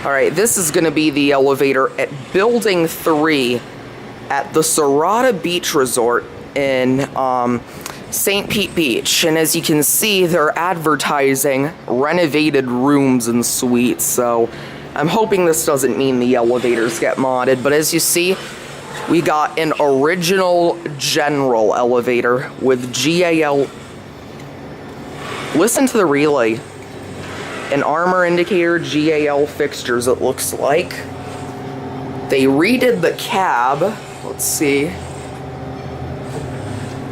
All right, this is gonna be the elevator at Building 3 at the Sirata Beach Resort in St. Pete Beach. And as you can see, they're advertising renovated rooms and suites. So I'm hoping this doesn't mean the elevators get modded, but as you see, we got an original general elevator with GAL. Listen to the relay. An armor indicator, GAL fixtures, it looks like. They redid the cab. Let's see.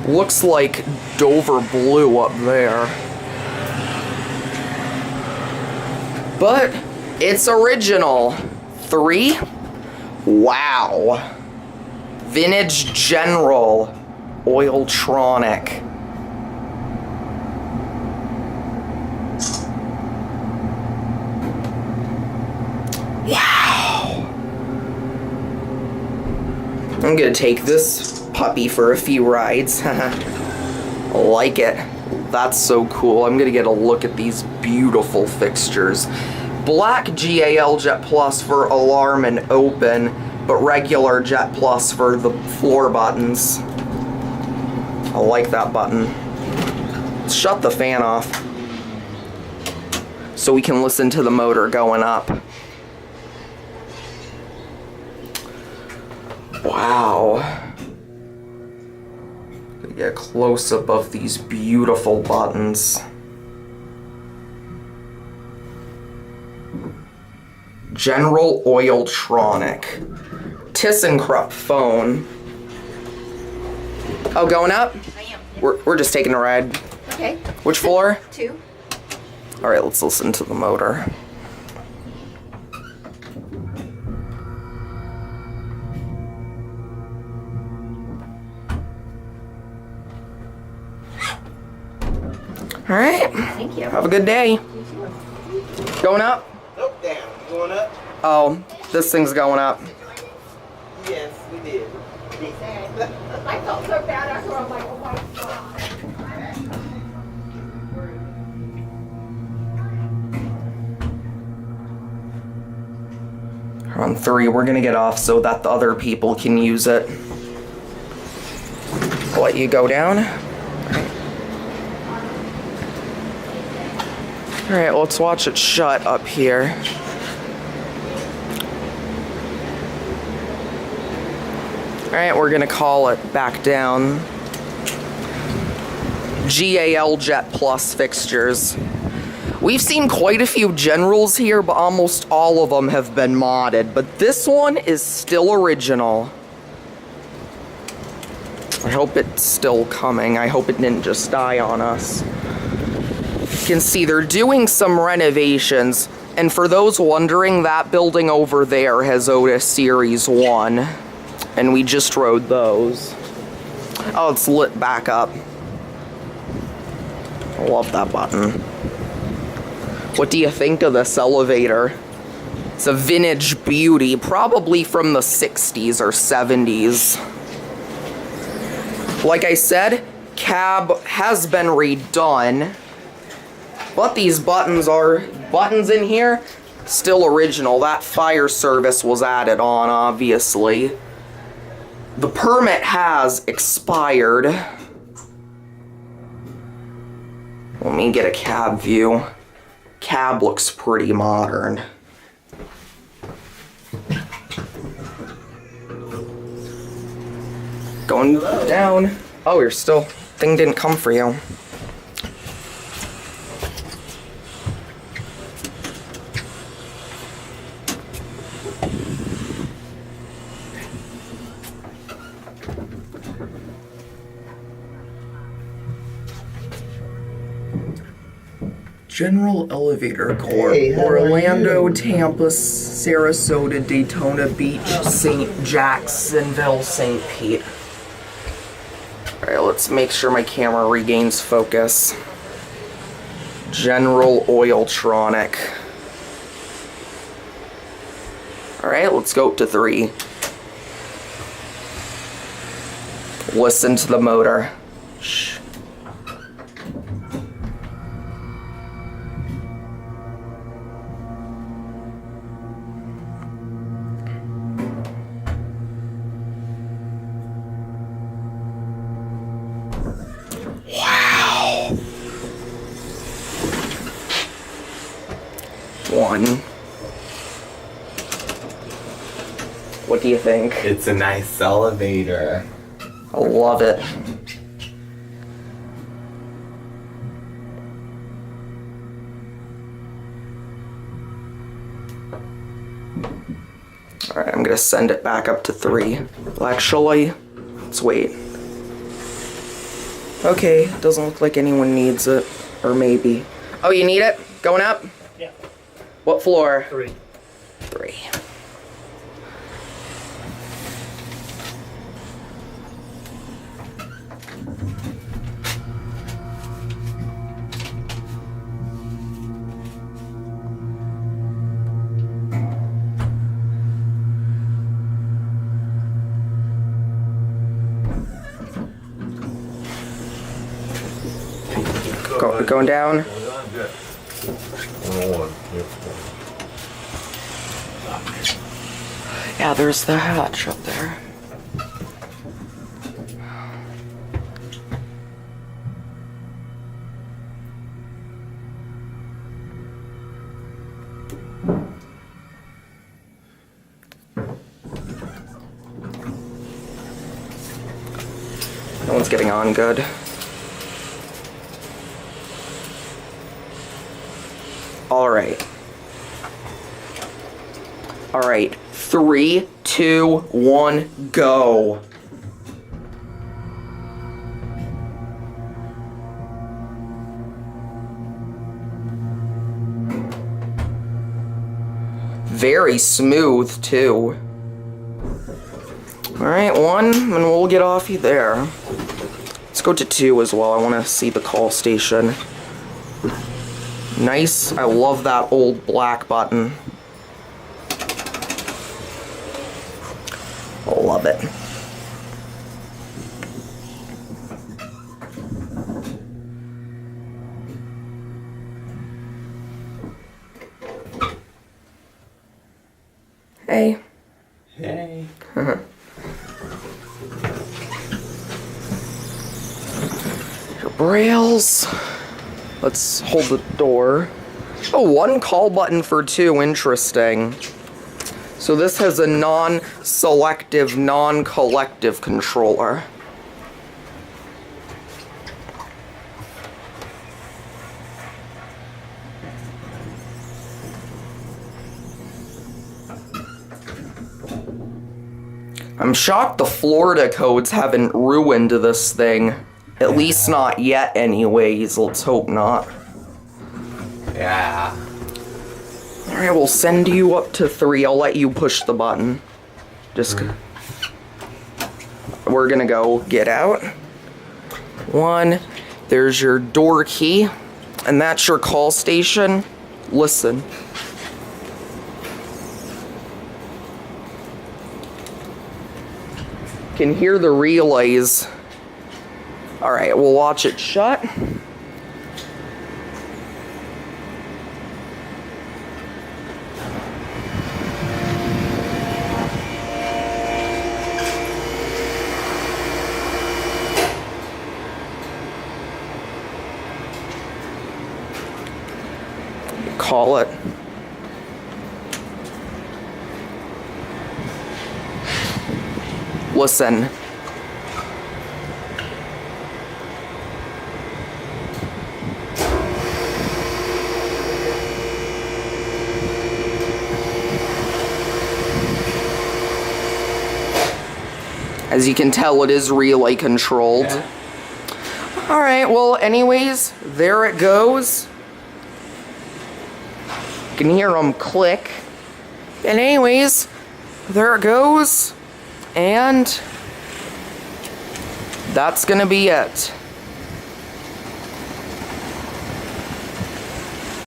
Looks like Dover blue up there. But it's original. 3? Wow. Vintage General Oiltronic. Wow. I'm gonna take this puppy for a few rides. I like it. That's so cool. I'm gonna get a look at these beautiful fixtures. Black GAL JetPlus for alarm and open, but regular JetPlus for the floor buttons. I like that button. Let's shut the fan off so we can listen to the motor going up. Wow. Get a close-up of these beautiful buttons. General Oiltronic. ThyssenKrupp phone. Oh, going up? I am. We're just taking a ride. Okay. Which floor? 2. All right, let's listen to the motor. All right. Thank you. Have a good day. Going up? Nope, down. Going up? Oh, this thing's going up. Yes, we did. I felt so bad after I'm like, oh my god. On 3, we're gonna get off so that the other people can use it. I'll let you go down. All right, let's watch it shut up here. All right, we're gonna call it back down. GAL JetPlus fixtures. We've seen quite a few generals here, but almost all of them have been modded. But this one is still original. I hope it's still coming. I hope it didn't just die on us. You can see they're doing some renovations. And for those wondering, that building over there has Otis Series 1. And we just rode those. Oh, it's lit back up. I love that button. What do you think of this elevator? It's a vintage beauty, probably from the 60s or 70s. Like I said, cab has been redone, but these buttons in here, still original. That fire service was added on, obviously. The permit has expired. Let me get a cab view. Cab looks pretty modern. Going down. Oh, you're still... Thing didn't come for you. General Elevator Corp. Hey, how are Orlando, you? Tampa, Sarasota, Daytona Beach, St. Jacksonville, St. Pete. Alright, let's make sure my camera regains focus. General Oiltronic. Alright, let's go up to 3. Listen to the motor. Shh. 1. What do you think? It's a nice elevator. I love it. Alright, I'm gonna send it back up to 3. Well, actually, let's wait. Okay, doesn't look like anyone needs it. Or maybe. Oh, you need it? Going up? Yeah. What floor? 3. 3. Going down? Yeah, there's the hatch up there. No one's getting on good. Alright. Alright. 3, 2, 1, go. Very smooth, too. Alright, 1, and we'll get off you there. Let's go to 2 as well. I want to see the call station. Nice. I love that old black button. I love it. Hey. Hey. Your brails. Let's hold the door. Oh, 1 call button for 2. Interesting. So this has a non-selective, non-collective controller. I'm shocked the Florida codes haven't ruined this thing. At least not yet anyways, let's hope not. Yeah. Alright, we'll send you up to 3. I'll let you push the button. Just... We're gonna go get out. 1. There's your door key. And that's your call station. Listen. Can hear the relays. Alright, we'll watch it shut. Call it. Listen. As you can tell, it is relay controlled. Yeah. Alright, well, anyways, there it goes. You can hear them click. And anyways, there it goes. And that's gonna be it.